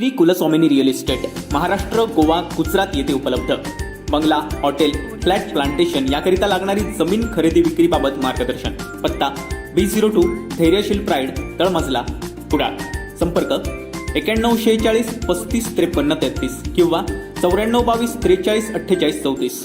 Shri कुलस्वामिनी real estate Maharashtra, Goa, Gujarat येथे उपलब्ध. बंगला, हॉटेल, फ्लॅट, प्लांटेशन याकरिता लागणारी जमीन खरेदी विक्रीबाबत मार्गदर्शन. पत्ता B02 धैर्यशील प्राईड, तळमजला, कुडाळ. संपर्क 9146 35 53 33 किंवा 9422 43 48 34.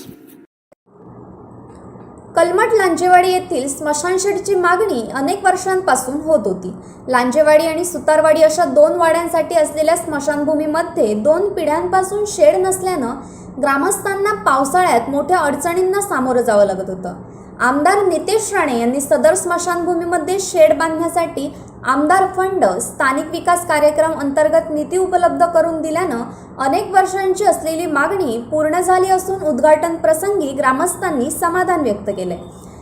कलमठ लांजेवाडी येथील स्मशानशेडची मागणी अनेक वर्षांपासून होत होती. लांजेवाडी आणि सुतारवाडी अशा दोन वाड्यांसाठी असलेल्या स्मशानभूमीमध्ये 2 पिढ्यांपासून शेड नसल्यानं ग्रामस्थांना पावसाळ्यात मोठ्या अडचणींना सामोरं जावं लागत होतं. आमदार नितेश राणे यांनी सदर स्मशानभूमीमध्ये शेड बांधण्यासाठी आमदार फंड स्थानिक विकास कार्यक्रम अंतर्गत निधी उपलब्ध करून दिल्यानं अनेक वर्षांची असलेली मागणी पूर्ण झाली असून उद्घाटन प्रसंगी ग्रामस्थांनी समाधान व्यक्त केले.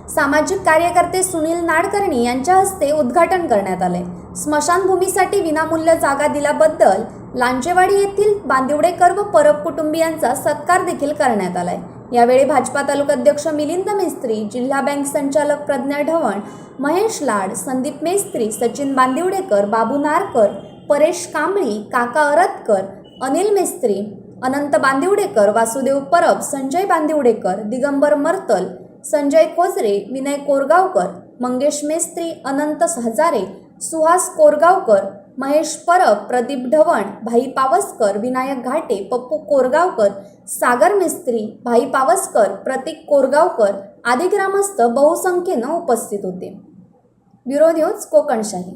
सामाजिक कार्यकर्ते सुनील नाडकर्णी यांच्या हस्ते उद्घाटन करण्यात आले. स्मशानभूमीसाठी विनामूल्य जागा दिल्याबद्दल लांजेवाडी येथील बांदिवडेकर व परब कुटुंबियांचा सत्कार देखील करण्यात आलाय. यावेळी भाजपा तालुकाध्यक्ष मिलिंद मेस्त्री, जिल्हा बँक संचालक प्रज्ञा ढवण, महेश लाड, संदीप मेस्त्री, सचिन बांदिवडेकर, बाबू नारकर, परेश कांबळी, काका अरतकर, अनिल मेस्त्री, अनंत बांदिवडेकर, वासुदेव परब, संजय बांदिवडेकर, दिगंबर मर्तल, संजय खोजरे, विनय कोरगावकर, मंगेश मेस्त्री, अनंत हजारे, सुहास कोरगावकर, महेश परब, प्रदीप ढवण, भाई पावसकर, विनायक घाटे, पप्पू कोरगावकर, सागर मेस्त्री, भाई पावसकर, प्रतीक कोरगावकर आदी ग्रामस्थ बहुसंख्येनं उपस्थित होते. Bureau news, Kokanshahi.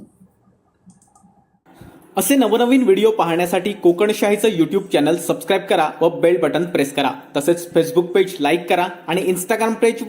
असे नवनवीन व्हिडिओ पाहण्यासाठी कोकणशाहीचं यूट्यूब चॅनल सबस्क्राईब करा व बेल बटन प्रेस करा. तसेच फेसबुक पेज लाईक करा आणि इंस्टाग्राम पेज व